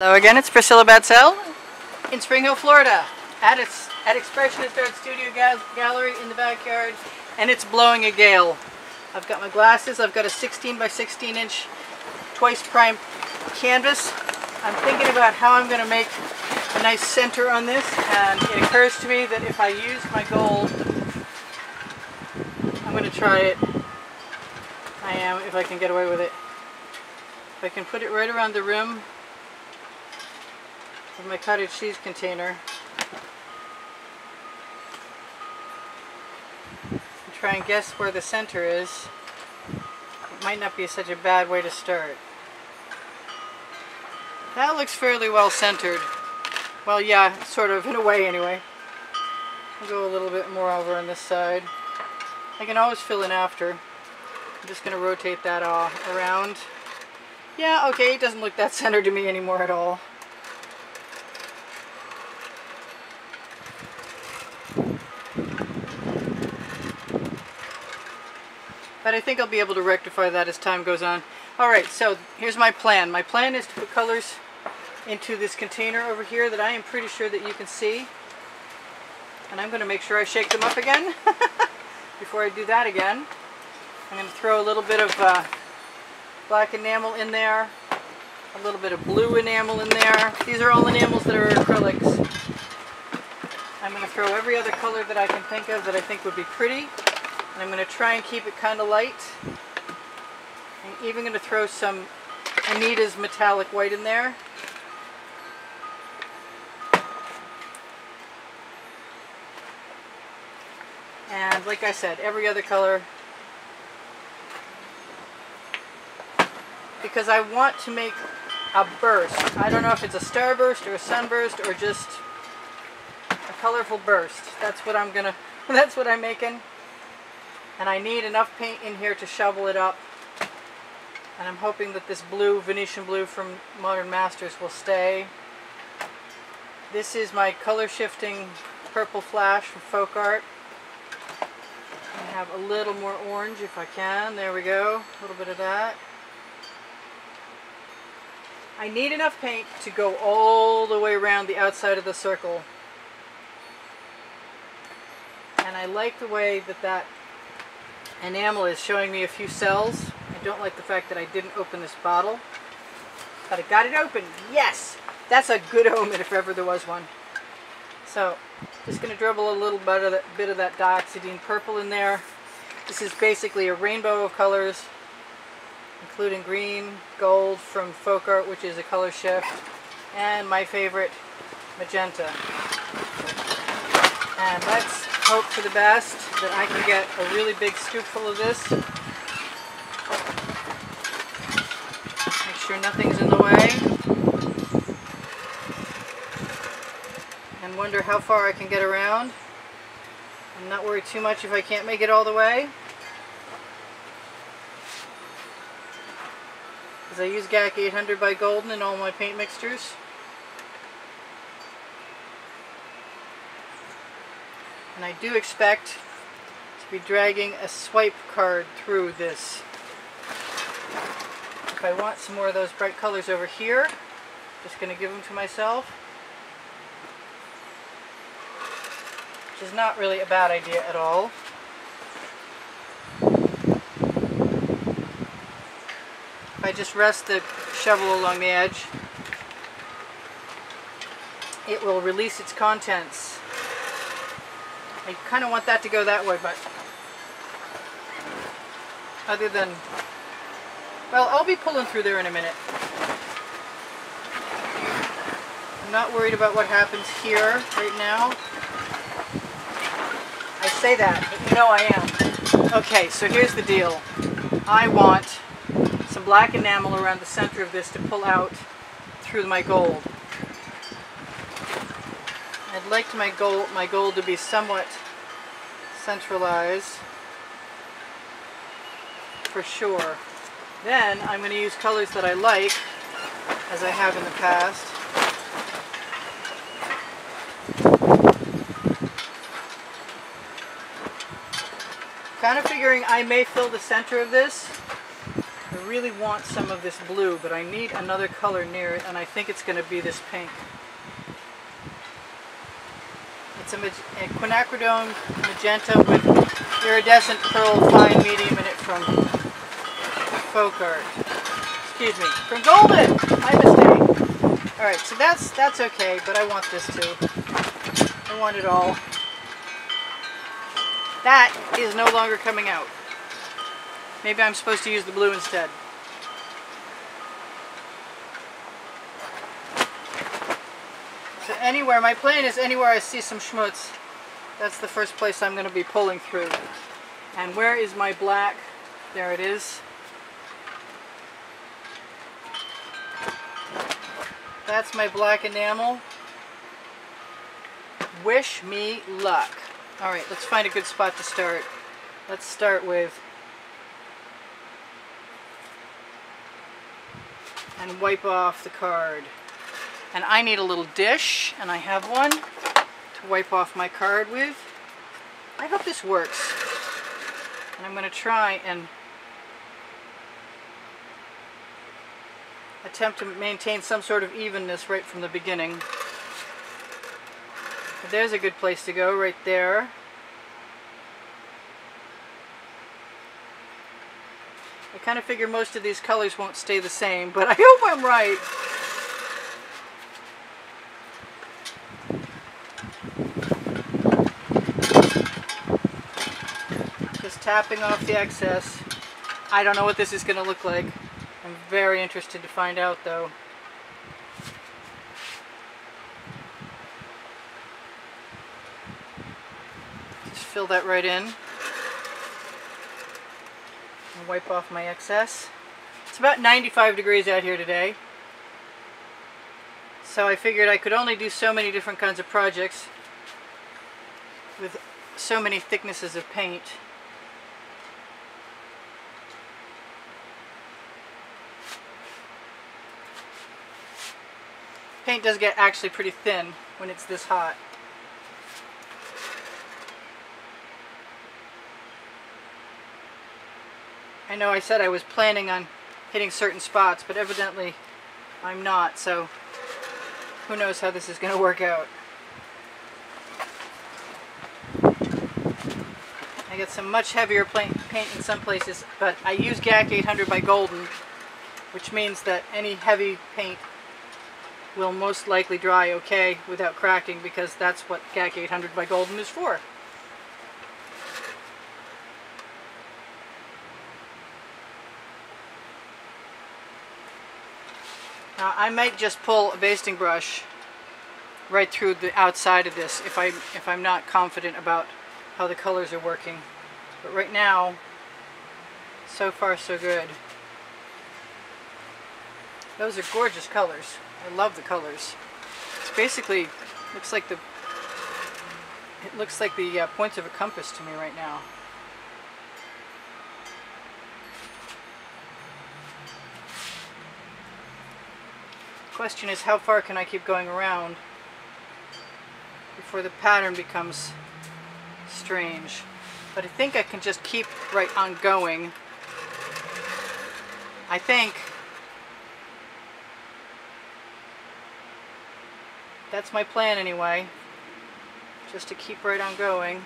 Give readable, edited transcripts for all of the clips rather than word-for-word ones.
Hello again, it's Priscilla Batzell in Spring Hill, Florida at Expressionist Art Studio Gallery in the backyard, and it's blowing a gale. I've got my glasses, I've got a 16 by 16 inch twice primed canvas. I'm thinking about how I'm going to make a nice center on this, and it occurs to me that if I use my gold, I'm going to try it. I am, if I can get away with it. If I can put it right around the rim of my cottage cheese container and try and guess where the center is, it might not be such a bad way to start. That looks fairly well centered. Well, yeah, sort of, in a way anyway. I'll go a little bit more over on this side. I can always fill in after. I'm just going to rotate that all around. Yeah, okay, it doesn't look that centered to me anymore at all. But I think I'll be able to rectify that as time goes on. Alright, so here's my plan. My plan is to put colors into this container over here that I am pretty sure that you can see. And I'm going to make sure I shake them up again before I do that again. I'm going to throw a little bit of black enamel in there, a little bit of blue enamel in there. These are all enamels that are acrylics. I'm going to throw every other color that I can think of that I think would be pretty. And I'm going to try and keep it kind of light. I'm even going to throw some Anita's metallic white in there. And like I said, every other color. Because I want to make a burst. I don't know if it's a starburst or a sunburst or just a colorful burst. That's what I'm gonna, that's what I'm making. And I need enough paint in here to shovel it up. And I'm hoping that this blue, Venetian blue from Modern Masters will stay. This is my color shifting purple flash from Folk Art. I have a little more orange if I can. There we go. A little bit of that. I need enough paint to go all the way around the outside of the circle. And I like the way that that enamel is showing me a few cells. I don't like the fact that I didn't open this bottle, but I got it open. Yes! That's a good omen if ever there was one. So, just going to dribble a little bit of that dioxidine purple in there. This is basically a rainbow of colors, including green, gold from Folk Art, which is a color shift, and my favorite, magenta. And let's hope for the best that I can get a really big scoop full of this. Make sure nothing's in the way. And wonder how far I can get around. And not worry too much if I can't make it all the way. Because I use GAC 800 by Golden in all my paint mixtures. And I do expect to be dragging a swipe card through this. If I want some more of those bright colors over here, just going to give them to myself. Which is not really a bad idea at all. If I just rest the shovel along the edge, it will release its contents. I kind of want that to go that way, but other than, well, I'll be pulling through there in a minute. I'm not worried about what happens here right now. I say that, but you know I am. Okay, so here's the deal. I want some black enamel around the center of this to pull out through my gold. I'd like my gold to be somewhat centralized, for sure. Then I'm going to use colors that I like, as I have in the past. Kind of figuring I may fill the center of this. I really want some of this blue, but I need another color near it, and I think it's going to be this pink. It's a quinacridone magenta with iridescent pearl fine medium in it from Folk Art. Excuse me, from Golden! My mistake. Alright, so that's okay, but I want this too. I want it all. That is no longer coming out. Maybe I'm supposed to use the blue instead. So anywhere, my plan is anywhere I see some schmutz, that's the first place I'm going to be pulling through. And where is my black? There it is. That's my black enamel. Wish me luck. Alright, let's find a good spot to start. Let's start with and wipe off the card. And I need a little dish, and I have one to wipe off my card with. I hope this works. And I'm going to try and attempt to maintain some sort of evenness right from the beginning. But there's a good place to go, right there. I kind of figure most of these colors won't stay the same, but I hope I'm right. Just tapping off the excess. I don't know what this is going to look like. I'm very interested to find out, though. Just fill that right in. And wipe off my excess. It's about 95 degrees out here today. So I figured I could only do so many different kinds of projects with so many thicknesses of paint. Paint does get actually pretty thin when it's this hot. I know I said I was planning on hitting certain spots, but evidently I'm not, so who knows how this is going to work out. I get some much heavier paint in some places, but I use GAC 800 by Golden, which means that any heavy paint will most likely dry okay without cracking, because that's what GAC 800 by Golden is for. Now I might just pull a basting brush right through the outside of this if I'm not confident about how the colors are working. But right now, so far so good. Those are gorgeous colors. I love the colors. It's basically looks like the points of a compass to me right now. Question is, how far can I keep going around before the pattern becomes strange? But I think I can just keep right on going. I think that's my plan anyway, just to keep right on going.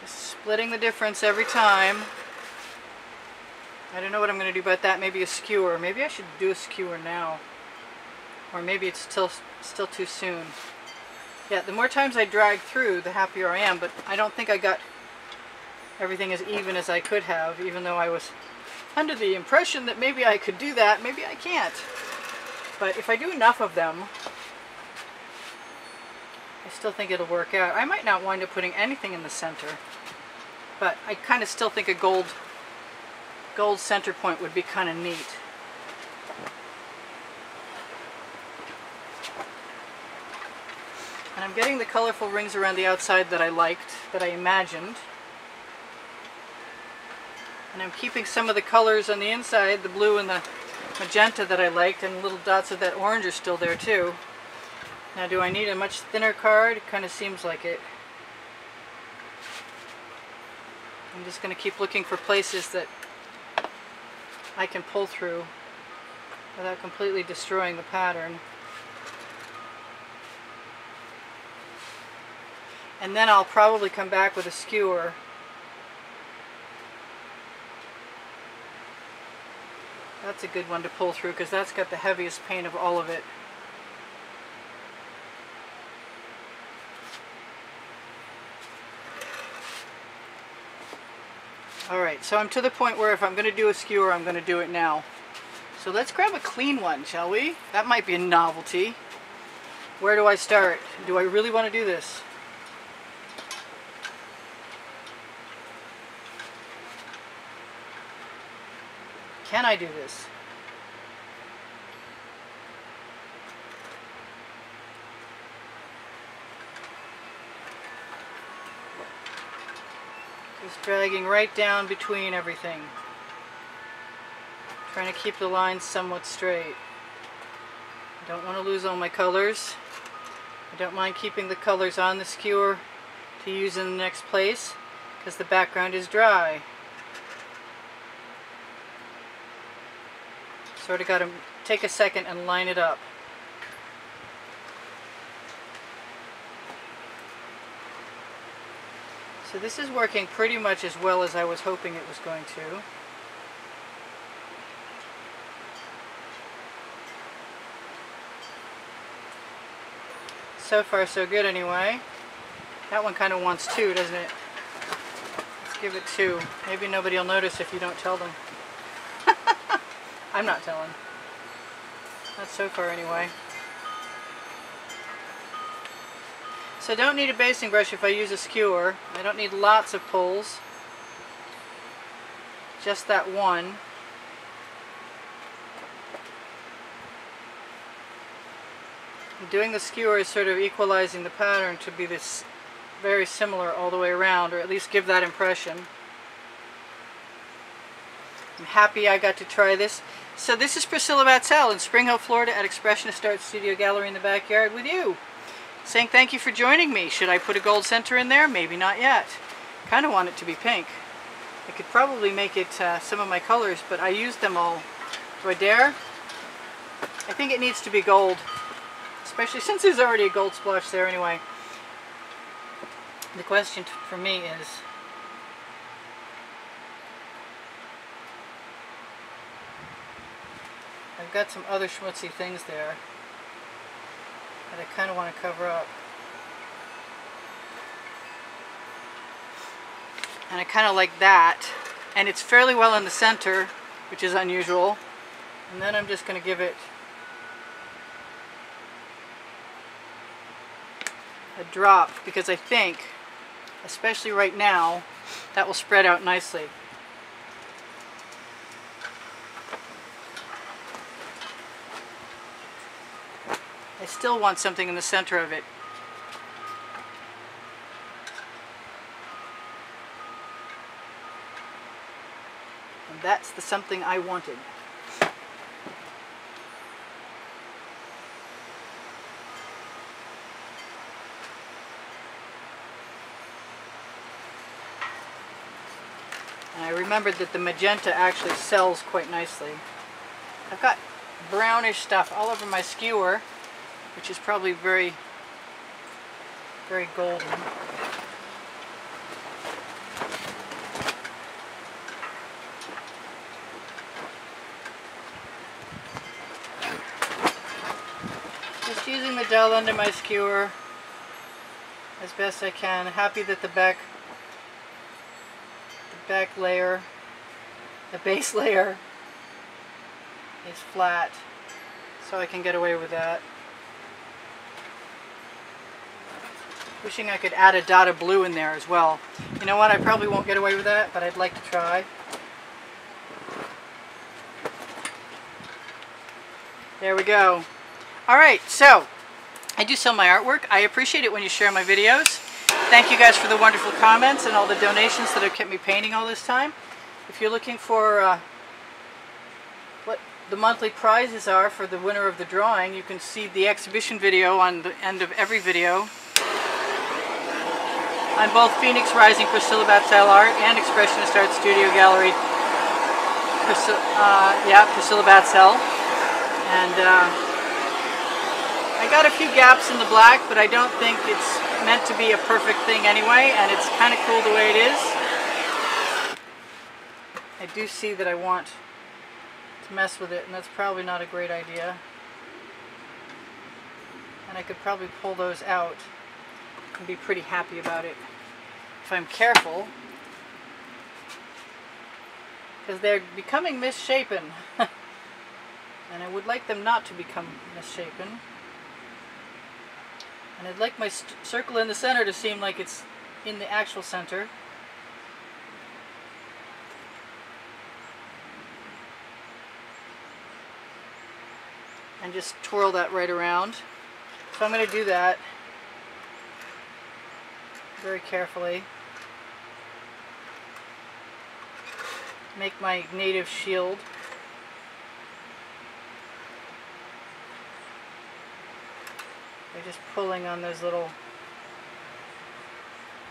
Just splitting the difference every time. I don't know what I'm going to do about that. Maybe a skewer. Maybe I should do a skewer now. Or maybe it's still too soon. Yeah, the more times I drag through, the happier I am, but I don't think I got everything as even as I could have, even though I was under the impression that maybe I could do that. Maybe I can't. But if I do enough of them, I still think it'll work out. I might not wind up putting anything in the center, but I kind of still think a gold center point would be kind of neat. And I'm getting the colorful rings around the outside that I liked, that I imagined. And I'm keeping some of the colors on the inside, the blue and the magenta that I liked, and little dots of that orange are still there too. Now, do I need a much thinner card? It kind of seems like it. I'm just going to keep looking for places that I can pull through without completely destroying the pattern. And then I'll probably come back with a skewer. That's a good one to pull through because that's got the heaviest paint of all of it. Alright, so I'm to the point where if I'm going to do a skewer, I'm going to do it now. So let's grab a clean one, shall we? That might be a novelty. Where do I start? Do I really want to do this? Can I do this? Just dragging right down between everything. Trying to keep the lines somewhat straight. I don't want to lose all my colors. I don't mind keeping the colors on the skewer to use in the next place because the background is dry. Sort of got to take a second and line it up. So this is working pretty much as well as I was hoping it was going to. So far so good anyway. That one kind of wants 2, doesn't it? Let's give it 2. Maybe nobody will notice if you don't tell them. I'm not telling. Not so far anyway. So I don't need a basting brush if I use a skewer. I don't need lots of pulls. Just that one. And doing the skewer is sort of equalizing the pattern to be this very similar all the way around, or at least give that impression. I'm happy I got to try this. So this is Priscilla Batzell in Spring Hill, Florida at Expressionist Art Studio Gallery in the backyard with you. Saying thank you for joining me. Should I put a gold center in there? Maybe not yet. Kind of want it to be pink. I could probably make it some of my colors, but I used them all. Do I dare? I think it needs to be gold, especially since there's already a gold splotch there anyway. The question for me is, I've got some other schmutzy things there that I kind of want to cover up. And I kind of like that. And it's fairly well in the center, which is unusual. And then I'm just going to give it a drop, because I think, especially right now, that will spread out nicely. I still want something in the center of it. And that's the something I wanted. And I remembered that the magenta actually sells quite nicely. I've got brownish stuff all over my skewer, which is probably very, very golden. Just using the dull end of my skewer as best I can. Happy that the layer, the base layer, is flat, so I can get away with that. Wishing I could add a dot of blue in there as well. You know what, I probably won't get away with that, but I'd like to try. There we go. Alright, so I do sell my artwork. I appreciate it when you share my videos. Thank you guys for the wonderful comments and all the donations that have kept me painting all this time. If you're looking for what the monthly prizes are for the winner of the drawing, you can see the exhibition video on the end of every video. on both Phoenix Rising Priscilla Batzell Art and Expressionist Art Studio Gallery Priscilla Batzell. And I got a few gaps in the black, but I don't think it's meant to be a perfect thing anyway, and it's kind of cool the way it is. I do see that I want to mess with it, and that's probably not a great idea. And I could probably pull those out and be pretty happy about it if I'm careful, because they're becoming misshapen. And I would like them not to become misshapen. And I'd like my circle in the center to seem like it's in the actual center. And just twirl that right around. So I'm going to do that very carefully. Make my native shield. By just pulling on those little,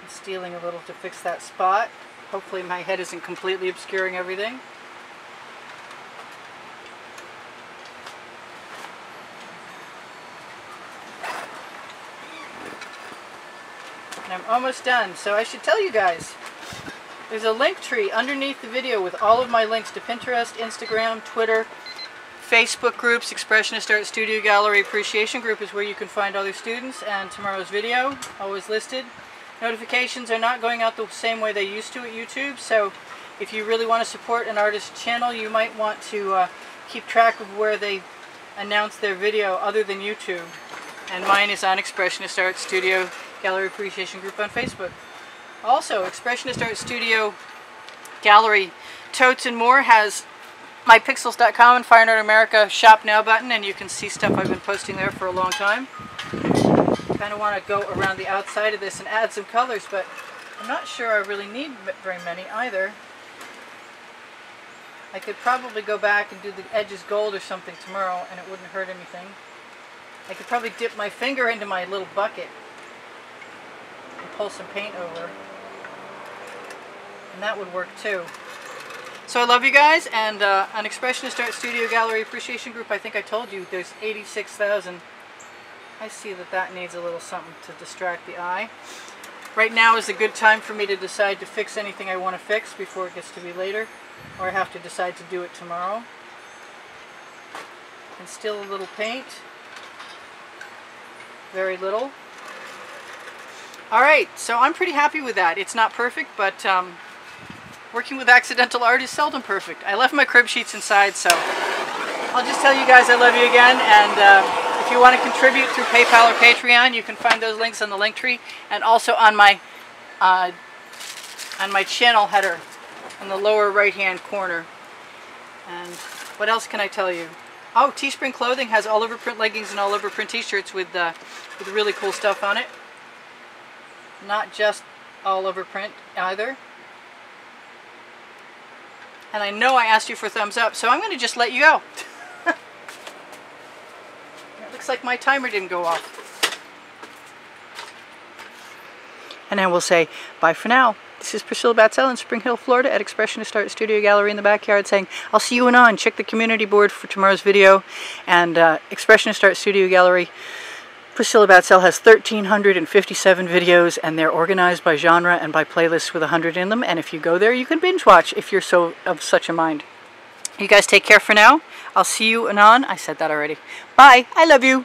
and stealing a little to fix that spot. Hopefully my head isn't completely obscuring everything. And I'm almost done. So I should tell you guys, there's a link tree underneath the video with all of my links to Pinterest, Instagram, Twitter, Facebook groups. Expressionist Art Studio Gallery Appreciation Group is where you can find other students, and tomorrow's video, always listed. Notifications are not going out the same way they used to at YouTube, so if you really want to support an artist's channel, you might want to keep track of where they announce their video other than YouTube. And mine is on Expressionist Art Studio Gallery Appreciation Group on Facebook. Also, Expressionist Art Studio Gallery Totes and More has mypixels.com and Fine Art America Shop Now button, and you can see stuff I've been posting there for a long time. Kind of want to go around the outside of this and add some colors, but I'm not sure I really need very many either. I could probably go back and do the edges gold or something tomorrow, and it wouldn't hurt anything. I could probably dip my finger into my little bucket and pull some paint over, and that would work too. So I love you guys, and on Expressionist Art Studio Gallery Appreciation Group, I think I told you there's 86,000. I see that that needs a little something to distract the eye. Right now is a good time for me to decide to fix anything I want to fix before it gets to be later, or I have to decide to do it tomorrow. And still a little paint. Very little. Alright, so I'm pretty happy with that. It's not perfect, but working with accidental art is seldom perfect. I left my crib sheets inside, so I'll just tell you guys I love you again, and if you want to contribute through PayPal or Patreon, you can find those links on the link tree, and also on my channel header in the lower right hand corner. And what else can I tell you? Oh, Teespring Clothing has all over print leggings and all over print t-shirts with really cool stuff on it. Not just all over print either. And I know I asked you for thumbs up, so I'm going to just let you go. It looks like my timer didn't go off. And I will say bye for now. This is Priscilla Batzell in Spring Hill, Florida at Expressionist Art Studio Gallery in the backyard, saying I'll see you anon. Check the community board for tomorrow's video. And Expressionist Art Studio Gallery Priscilla Batzell has 1,357 videos, and they're organized by genre and by playlists with 100 in them. And if you go there, you can binge watch if you're so of such a mind. You guys take care for now. I'll see you anon. I said that already. Bye. I love you.